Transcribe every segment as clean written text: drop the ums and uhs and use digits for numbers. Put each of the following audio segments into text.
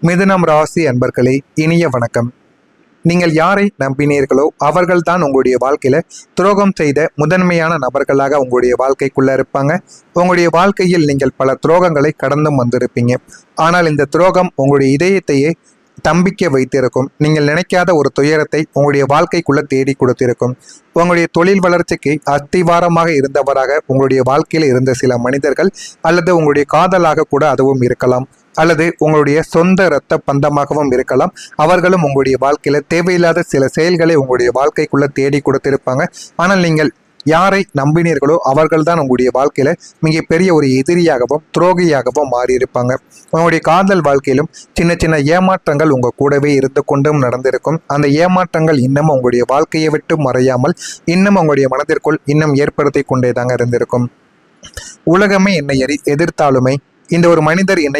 மிதுனம் ராசி அன்பர்களே, இனிய வணக்கம். நீங்கள் யாரை நம்பினீர்களோ அவர்கள்தான் உங்களுடைய வாழ்க்கையில துரோகம் செய்த முதன்மையான நபர்களாக உங்களுடைய வாழ்க்கைக்குள்ள இருப்பாங்க. உங்களுடைய வாழ்க்கையில் நீங்கள் பல துரோகங்களை கடந்தும் வந்திருப்பீங்க. ஆனால் இந்த துரோகம் உங்களுடைய இதயத்தையே தம்பிக்க வைத்திருக்கும். நீங்கள் நினைக்காத ஒரு துயரத்தை உங்களுடைய வாழ்க்கைக்குள்ள தேடி கொடுத்திருக்கும். உங்களுடைய தொழில் வளர்ச்சிக்கு அஸ்திவாரமாக இருந்தவராக உங்களுடைய வாழ்க்கையில் இருந்த சில மனிதர்கள், அல்லது உங்களுடைய காதலாக கூட அதுவும் இருக்கலாம், அல்லது உங்களுடைய சொந்த இரத்த பந்தமாகவும் இருக்கலாம். அவர்களும் உங்களுடைய வாழ்க்கையில தேவையில்லாத சில செயல்களை உங்களுடைய வாழ்க்கைக்குள்ள தேடி கொடுத்திருப்பாங்க. ஆனால் நீங்கள் யாரை நம்பினீர்களோ அவர்கள்தான் உங்களுடைய வாழ்க்கையில மிகப்பெரிய ஒரு எதிரியாகவும் துரோகியாகவும் மாறியிருப்பாங்க. உங்களுடைய காதல் வாழ்க்கையிலும் சின்ன சின்ன ஏமாற்றங்கள் உங்க கூடவே இருந்து கொண்டும் நடந்திருக்கும். அந்த ஏமாற்றங்கள் இன்னும் உங்களுடைய வாழ்க்கையை விட்டு மறையாமல் இன்னும் உங்களுடைய மனதிற்குள் இன்னும் ஏற்படுத்தி கொண்டே தாங்க இருந்திருக்கும். உலகமே என்னை எதிர்த்தாலுமே இந்த ஒரு மனிதர் என்னை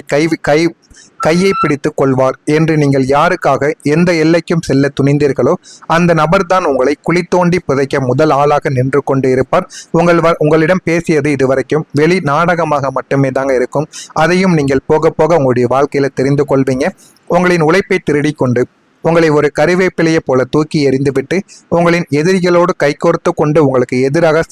கையை பிடித்து கொள்வார் என்று நீங்கள் யாருக்காக எந்த எல்லைக்கும் செல்ல துணிந்தீர்களோ அந்த நபர்தான் உங்களை குழி தோண்டி புதைக்க முதல் ஆளாக நின்று கொண்டு இருப்பார். உங்களிடம் பேசியது இதுவரைக்கும் வெளி நாடகமாக மட்டுமே தாங்க இருக்கும். அதையும் நீங்கள் போக போக உங்களுடைய வாழ்க்கையில தெரிந்து கொள்வீங்க. உங்களின் உழைப்பை திருடி கொண்டு உங்களை ஒரு கறிவேப்பிலையை போல தூக்கி எறிந்துவிட்டு உங்களின் எதிரிகளோடு கைகோர்த்து கொண்டு உங்களுக்கு எதிராக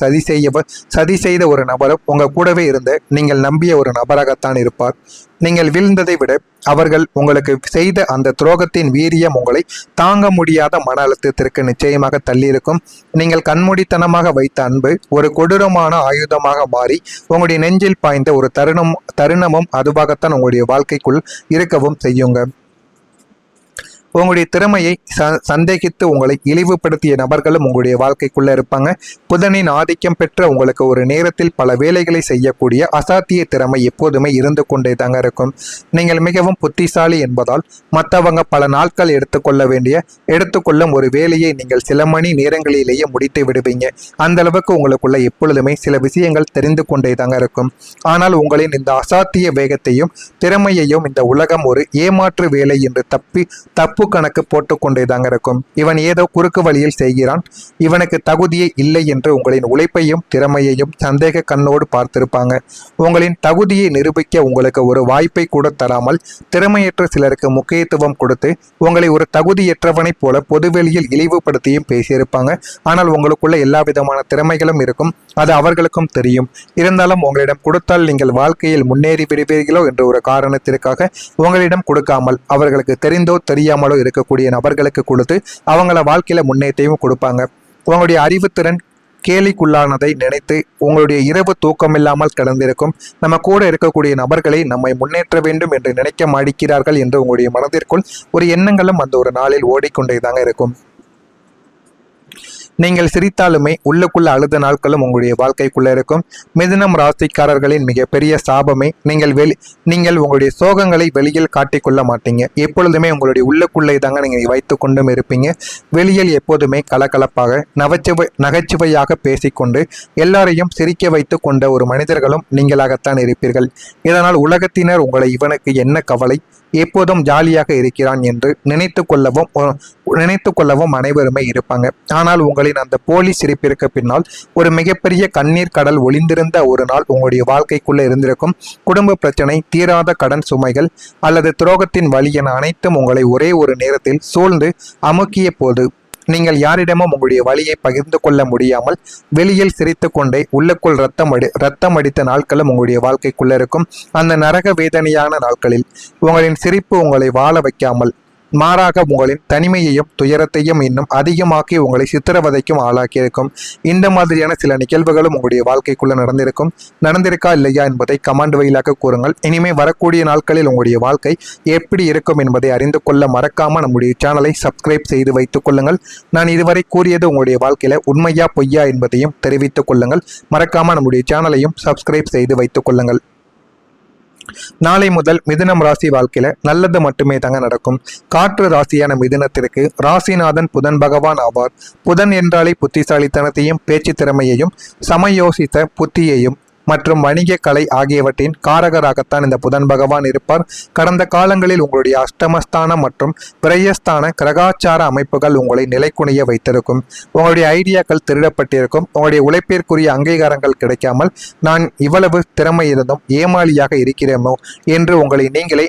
சதி செய்த ஒரு நபரும் உங்க கூடவே இருந்த நீங்கள் நம்பிய ஒரு நபராகத்தான் இருப்பார். நீங்கள் வீழ்ந்ததை விட அவர்கள் உங்களுக்கு செய்த அந்த துரோகத்தின் வீரியம் உங்களை தாங்க முடியாத மன அழுத்தத்திற்கு நிச்சயமாக தள்ளியிருக்கும். நீங்கள் கண்மூடித்தனமாக வைத்த அன்பு ஒரு கொடூரமான ஆயுதமாக மாறி உங்களுடைய நெஞ்சில் பாய்ந்த ஒரு தருணமும் அதுவாகத்தான் உங்களுடைய வாழ்க்கைக்குள் இருக்கவும் செய்யுங்க. உங்களுடைய திறமையை சந்தேகித்து உங்களை இழிவுபடுத்திய நபர்களும் உங்களுடைய வாழ்க்கைக்குள்ள இருப்பாங்க. புதனின் ஆதிக்கம் பெற்ற உங்களுக்கு ஒரு நேரத்தில் பல வேலைகளை செய்யக்கூடிய அசாத்திய திறமை எப்போதுமே இருந்து கொண்டே தாங்க இருக்கும். நீங்கள் மிகவும் புத்திசாலி என்பதால் மற்றவங்க பல நாட்கள் எடுத்துக்கொள்ளும் ஒரு வேலையை நீங்கள் சில மணி நேரங்களிலேயே முடித்து விடுவீங்க. அந்த அளவுக்கு உங்களுக்குள்ள எப்பொழுதுமே சில விஷயங்கள் தெரிந்து கொண்டே தாங்க இருக்கும். ஆனால் உங்களின் இந்த அசாத்திய வேகத்தையும் திறமையையும் இந்த உலகம் ஒரு ஏமாற்று வேலை என்று தப்பு கணக்கு போட்டுக்கொண்டே தாங்க இருக்கும். இவன் ஏதோ குறுக்கு வழியில் செய்கிறான், இவனுக்கு தகுதியே இல்லை என்று உங்களின் உழைப்பையும் திறமையையும் சந்தேக கண்ணோடு பார்த்திருப்பாங்க. உங்களின் தகுதியை நிரூபிக்க உங்களுக்கு ஒரு வாய்ப்பை கூட தராமல் திறமையற்ற சிலருக்கு முக்கியத்துவம் கொடுத்து உங்களை ஒரு தகுதியற்றவனைப் போல பொதுவெளியில் இழிவுபடுத்தியும் பேசியிருப்பாங்க. ஆனால் உங்களுக்குள்ள எல்லா விதமான திறமைகளும் இருக்கும், அது அவர்களுக்கும் தெரியும். இருந்தாலும் உங்களிடம் கொடுத்தால் நீங்கள் வாழ்க்கையில் முன்னேறி விடுவீர்களோ என்ற ஒரு காரணத்திற்காக உங்களிடம் கொடுக்காமல் அவர்களுக்கு தெரிந்தோ தெரியாமலோ இருக்கக்கூடிய நபர்களுக்கு கொடுத்து அவங்கள வாழ்க்கையில முன்னேற்றமும் கொடுப்பாங்க. உங்களுடைய அறிவுத்திறன் கேலிக்குள்ளானதை நினைத்து உங்களுடைய இரவு தூக்கமில்லாமல் கடந்திருக்கும். நம்ம கூட இருக்கக்கூடிய நபர்களை நம்மை முன்னேற்ற வேண்டும் என்று நினைக்க மாடிக்கிறார்கள் என்று உங்களுடைய மனதிற்குள் ஒரு எண்ணங்களும் அந்த ஒரு நாளில் ஓடிக்கொண்டே தாங்க இருக்கும். நீங்கள் சிரித்தாலுமே உள்ளுக்குள்ள அழுத நாட்களும் உங்களுடைய வாழ்க்கைக்குள்ள இருக்கும். மிதுனம் ராசிக்காரர்களின் மிகப்பெரிய சாபமே நீங்கள் உங்களுடைய சோகங்களை வெளியில் காட்டிக்கொள்ள மாட்டீங்க. எப்பொழுதுமே உங்களுடைய உள்ளுக்குள்ளே தாங்க நீங்கள் வைத்து கொண்டும் இருப்பீங்க. வெளியில் எப்போதுமே கலகலப்பாக நகைச்சுவையாக பேசிக்கொண்டு எல்லாரையும் சிரிக்க வைத்து கொண்ட ஒரு மனிதர்களும் நீங்களாகத்தான் இருப்பீர்கள். இதனால் உலகத்தினர் உங்களை இவனுக்கு என்ன கவலை, எப்போதும் ஜாலியாக இருக்கிறான் என்று நினைத்து கொள்ளவும் அனைவருமே இருப்பாங்க. ஆனால் உங்களின் அந்த போலி சிரிப்பிற்கு பின்னால் ஒரு மிகப்பெரிய கண்ணீர் கடல் ஒளிந்திருந்த ஒரு நாள் உங்களுடைய வாழ்க்கைக்குள்ள இருந்திருக்கும். குடும்ப பிரச்சனை, தீராத கடன் சுமைகள் அல்லது துரோகத்தின் வலி என அனைத்தும் உங்களை ஒரே ஒரு நேரத்தில் சூழ்ந்து அமுக்கிய போது நீங்கள் யாரிடமும் உங்களுடைய வலியை பகிர்ந்து கொள்ள முடியாமல் வெளியில் சிரித்து கொண்டே உள்ளுக்குள் ரத்தம் அடித்த நாட்களும் உங்களுடைய வாழ்க்கைக்குள்ள இருக்கும். அந்த நரக வேதனையான நாட்களில் உங்களின் சிரிப்பு உங்களை வாழ வைக்காமல் மாறாக உங்களின் தனிமையையும் துயரத்தையும் இன்னும் அதிகமாக்கி உங்களை சித்திரவதைக்கும் ஆளாக்கியிருக்கும். இந்த மாதிரியான சில நிகழ்வுகளும் உங்களுடைய வாழ்க்கைக்குள்ள நடந்திருக்கா இல்லையா என்பதை கமெண்ட் வழியாக கூறுங்கள். இனிமே வரக்கூடிய நாட்களில் உங்களுடைய வாழ்க்கை எப்படி இருக்கும் என்பதை அறிந்து கொள்ள மறக்காம நம்முடைய சேனலை சப்ஸ்கிரைப் செய்து வைத்துக் கொள்ளுங்கள். நான் இதுவரை கூறியது உங்களுடைய வாழ்க்கையில உண்மையா பொய்யா என்பதையும் தெரிவித்துக் கொள்ளுங்கள். மறக்காம நம்முடைய சேனலையும் சப்ஸ்கிரைப் செய்து வைத்துக் கொள்ளுங்கள். நாளை முதல் மிதுனம் ராசி வாழ்க்கையில நல்லது மட்டுமே தாங்க நடக்கும். காற்று ராசியான மிதுனத்திற்கு ராசிநாதன் புதன் பகவான் ஆவார். புதன் என்றாலே புத்திசாலித்தனத்தையும் பேச்சு திறமையையும் சமயோசித்த புத்தியையும் மற்றும் வணிக கலை ஆகியவற்றின் காரகராகத்தான் இந்த புதன் பகவான் இருப்பார். கடந்த காலங்களில் உங்களுடைய அஷ்டமஸ்தானம் மற்றும் விரயஸ்தான கிரகாச்சார அமைப்புகள் உங்களை நிலைக்குனிய வைத்திருக்கும். உங்களுடைய ஐடியாக்கள் திருடப்பட்டிருக்கும். உங்களுடைய உழைப்பிற்குரிய அங்கீகாரங்கள் கிடைக்காமல் நான் இவ்வளவு திறமை இருந்தும் ஏமாளியாக இருக்கிறேனோ என்று உங்களை நீங்களே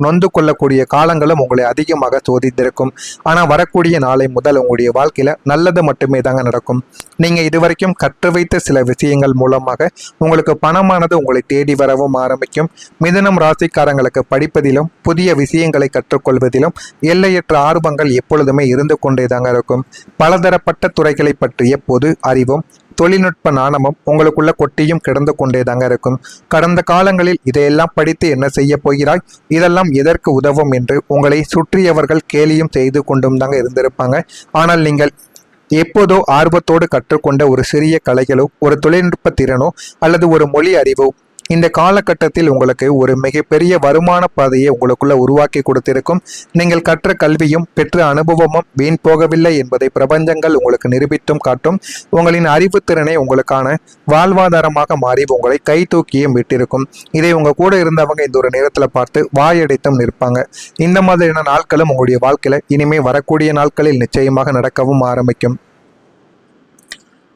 நொந்து கொள்ளக்கூடிய காலங்களும் உங்களை அதிகமாக சோதித்திருக்கும். ஆனால் வரக்கூடிய நாளை முதல் உங்களுடைய வாழ்க்கையில நல்லது மட்டுமே தாங்க நடக்கும். நீங்க இதுவரைக்கும் கற்று வைத்த சில விஷயங்கள் மூலமாக உங்களுக்கு பணமானது உங்களை தேடி வரவும் ஆரம்பிக்கும். மிதுனம் ராசிக்காரங்களுக்கு படிப்பதிலும் புதிய விஷயங்களை கற்றுக்கொள்வதிலும் எல்லையற்ற ஆர்வங்கள் எப்பொழுதுமே இருந்து கொண்டே தாங்க இருக்கும். பலதரப்பட்ட துறைகளை பற்றிய பொது அறிவும் தொழில்நுட்ப நாணமும் உங்களுக்குள்ள கொட்டியும் கிடந்து கொண்டே தாங்க இருக்கும். கடந்த காலங்களில் இதையெல்லாம் படித்து என்ன செய்ய போகிறாய், இதெல்லாம் எதற்கு உதவும் என்று உங்களை சுற்றியவர்கள் கேலியும் செய்து கொண்டும் தாங்க இருந்திருப்பாங்க. ஆனால் நீங்கள் எப்போதோ ஆர்வத்தோடு கற்றுக்கொண்ட ஒரு சிறிய கலைகளோ ஒரு தொழில்நுட்ப திறனோ அல்லது ஒரு மொழி அறிவோ இந்த காலகட்டத்தில் உங்களுக்கு ஒரு மிகப்பெரிய வருமான பாதையை உங்களுக்குள்ள உருவாக்கி கொடுத்திருக்கும். நீங்கள் கற்ற கல்வியும் பெற்ற அனுபவமும் வீண் போகவில்லை என்பதை பிரபஞ்சங்கள் உங்களுக்கு நிரூபித்தும் காட்டும். உங்களின் அறிவுத்திறனை உங்களுக்கான வாழ்வாதாரமாக மாறி உங்களை கை தூக்கியும் விட்டிருக்கும். இதை உங்க கூட இருந்தவங்க இந்த ஒரு நேரத்தில் பார்த்து வாயடைத்தும் நிற்பாங்க. இந்த மாதிரியான நாட்களும் உங்களுடைய வாழ்க்கையில இனிமே வரக்கூடிய நாட்களில் நிச்சயமாக நடக்கவும் ஆரம்பிக்கும்.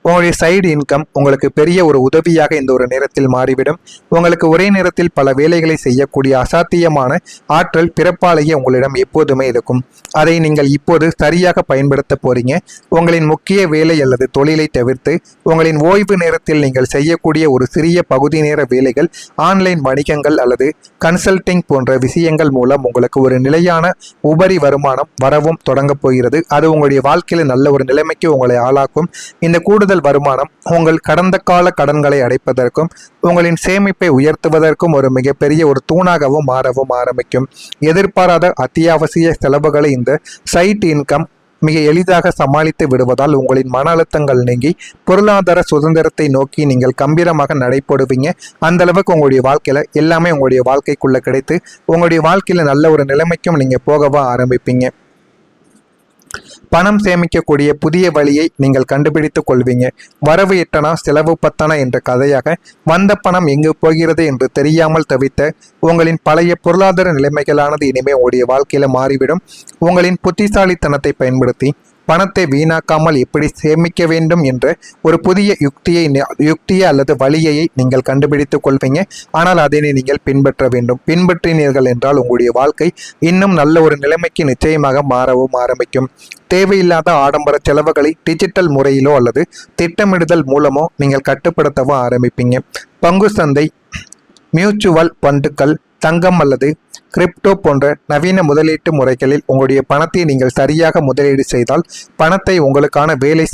உங்களுடைய சைடு இன்கம் உங்களுக்கு பெரிய ஒரு உதவியாக இந்த ஒரு நேரத்தில் மாறிவிடும். உங்களுக்கு ஒரே நேரத்தில் பல வேலைகளை செய்யக்கூடிய அசாத்தியமான ஆற்றல் பிறப்பாலேயே உங்களிடம் எப்போதுமே இருக்கும். அதை நீங்கள் இப்போது சரியாக பயன்படுத்த போறீங்க. உங்களின் முக்கிய வேலை அல்லது தொழிலை தவிர்த்து உங்களின் ஓய்வு நேரத்தில் நீங்கள் செய்யக்கூடிய ஒரு சிறிய பகுதி நேர வேலைகள், ஆன்லைன் வணிகங்கள் அல்லது கன்சல்டிங் போன்ற விஷயங்கள் மூலம் உங்களுக்கு ஒரு நிலையான உபரி வருமானம் வரவும் தொடங்க போகிறது. அது உங்களுடைய வாழ்க்கையில் நல்ல ஒரு நிலைமைக்கு உங்களை ஆளாக்கும். இந்த கூடுதல் வருமானம் உங்கள் கடந்த கால கடன்களை அடைப்பதற்கும் உங்களின் சேமிப்பை உயர்த்துவதற்கும் ஒரு மிகப்பெரிய ஒரு தூணாகவும் மாறவும் ஆரம்பிக்கும். எதிர்பாராத அத்தியாவசிய செலவுகளை இந்த சைட் இன்கம் மிக எளிதாக சமாளித்து விடுவதால் உங்களின் மன அழுத்தங்கள் நீங்கி பொருளாதார சுதந்திரத்தை நோக்கி நீங்கள் கம்பீரமாக நடைபோடுவீங்க. அந்த அளவுக்கு உங்களுடைய வாழ்க்கையில எல்லாமே உங்களுடைய வாழ்க்கைக்குள்ள கிடைத்து உங்களுடைய வாழ்க்கையில நல்ல ஒரு நிலைமைக்கும் நீங்க போகவா ஆரம்பிப்பீங்க. பணம் சேமிக்கக்கூடிய புதிய வழியை நீங்கள் கண்டுபிடித்துக் கொள்வீங்க. வரவு எட்டனா செலவு பத்தனா என்ற கதையாக வந்த பணம் எங்கு போகிறது என்று தெரியாமல் தவித்த உங்களின் பழைய பொருளாதார நிலைமைகளானது இனிமே உங்களுடைய வாழ்க்கையில மாறிவிடும். உங்களின் புத்திசாலித்தனத்தை பயன்படுத்தி பணத்தை வீணாக்காமல் எப்படி சேமிக்க வேண்டும் என்ற ஒரு புதிய யுக்தியை அல்லது வழியை நீங்கள் கண்டுபிடித்துக் கொள்வீங்க. ஆனால் அதனை நீங்கள் பின்பற்ற வேண்டும். பின்பற்றினீர்கள் என்றால் உங்களுடைய வாழ்க்கை இன்னும் நல்ல ஒரு நிலைமைக்கு நிச்சயமாக மாறவும் ஆரம்பிக்கும். தேவையில்லாத ஆடம்பர செலவுகளை டிஜிட்டல் முறையிலோ அல்லது திட்டமிடுதல் மூலமோ நீங்கள் கட்டுப்படுத்தவும் ஆரம்பிப்பீங்க. பங்கு சந்தை, மியூச்சுவல் ஃபண்டுகள், தங்கம் அல்லது கிரிப்டோ போன்ற நவீன முதலீட்டு முறைகளில் உங்களுடைய பணத்தை நீங்கள் சரியாக முதலீடு செய்தால் பணத்தை உங்களுக்காக வேலை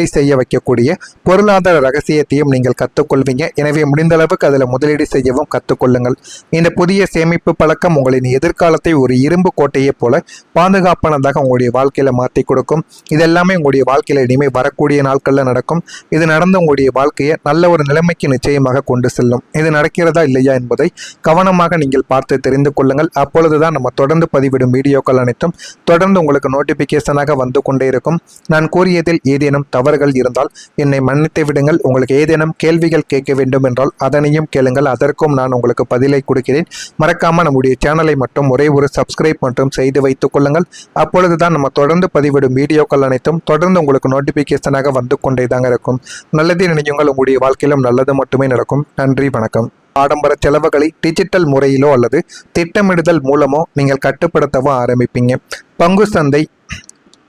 செய்ய வைக்கக்கூடிய பொருளாதார ரகசியத்தையும் நீங்கள் கற்றுக்கொள்வீங்க. எனவே முடிந்த அளவுக்கு அதில் முதலீடு செய்யவும் கற்றுக்கொள்ளுங்கள். இந்த புதிய சேமிப்பு பழக்கம் உங்களின் எதிர்காலத்தை ஒரு இரும்பு கோட்டையை போல பாதுகாப்பானதாக உங்களுடைய வாழ்க்கையில மாற்றி கொடுக்கும். இதெல்லாமே உங்களுடைய வாழ்க்கையில இனிமேல் வரக்கூடிய நாட்கள்ல நடக்கும். இது நடந்து உங்களுடைய வாழ்க்கையை நல்ல ஒரு நிலைமைக்கு நிச்சயமாக கொண்டு செல்லும். இது நடக்கிறதா இல்லையா என்பதை கவனமாக நீங்கள் பார்த்து தெரிந்து கொள்ளுங்கள். அப்பொழுதுதான் நம்ம தொடர்ந்து பதிவிடும் வீடியோக்கள் அனைத்தும் தொடர்ந்து உங்களுக்கு நோட்டிபிகேஷனாக வந்து கொண்டே இருக்கும். நான் கூறியதில் ஏதேனும் தவறுகள் இருந்தால் என்னை மன்னித்து விடுங்கள். உங்களுக்கு ஏதேனும் கேள்விகள் கேட்க வேண்டும் என்றால் அதனையும் கேளுங்கள். அதற்கும் நான் உங்களுக்கு பதிலை கொடுக்கிறேன். மறக்காம நம்முடைய சேனலை மட்டும் ஒரே ஒரு சப்ஸ்கிரைப் மட்டும் செய்து வைத்துக் கொள்ளுங்கள். அப்பொழுதுதான் நம்ம தொடர்ந்து பதிவிடும் வீடியோக்கள் அனைத்தும் தொடர்ந்து உங்களுக்கு நோட்டிபிகேஷனாக வந்து கொண்டே தாங்க இருக்கும். நல்லதே நினையுங்கள். உங்களுடைய வாழ்க்கையிலும் நல்லது மட்டுமே நடக்கும். நன்றி, வணக்கம். ஆடம்பர செலவுகளை டிஜிட்டல் முறையிலோ அல்லது திட்டமிடுதல் மூலமோ நீங்கள் கட்டுப்படுத்தவும் ஆரம்பிப்பீங்க. பங்கு சந்தை,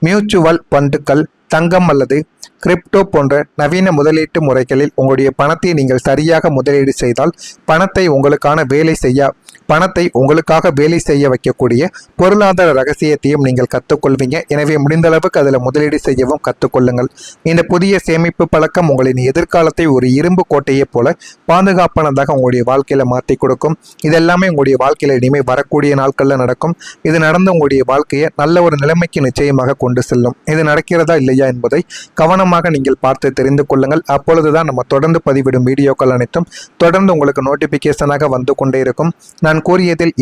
மியூச்சுவல் ஃபண்டுகள், தங்கம் அல்லது கிரிப்டோ போன்ற நவீன முதலீட்டு முறைகளில் உங்களுடைய பணத்தை நீங்கள் சரியாக முதலீடு செய்தால் பணத்தை உங்களுக்காக வேலை செய்ய வைக்கக்கூடிய பொருளாதார ரகசியத்தையும் நீங்கள் கற்றுக்கொள்வீங்க. எனவே முடிந்த அளவுக்கு அதில் முதலீடு செய்யவும் கற்றுக்கொள்ளுங்கள். இந்த புதிய சேமிப்பு பழக்கம் உங்களின் எதிர்காலத்தை ஒரு இரும்பு கோட்டையை போல பாதுகாப்பானதாக உங்களுடைய வாழ்க்கையில மாற்றி கொடுக்கும். இதெல்லாமே உங்களுடைய வாழ்க்கையில இனிமேல் வரக்கூடிய நாட்கள்ல நடக்கும். இது நடந்து உங்களுடைய வாழ்க்கையை நல்ல ஒரு நிலைமைக்கு நிச்சயமாக கொண்டு செல்லும். இது நடக்கிறதா இல்லையா என்பதை கவனமாக நீங்கள் பார்த்து தெரிந்து கொள்ளுங்கள். அப்பொழுதுதான் நம்ம தொடர்ந்து பதிவிடும் வீடியோக்கள் அனைத்தும் தொடர்ந்து உங்களுக்கு நோட்டிபிகேஷனாக வந்து கொண்டே இருக்கும். நான் கூறியதில்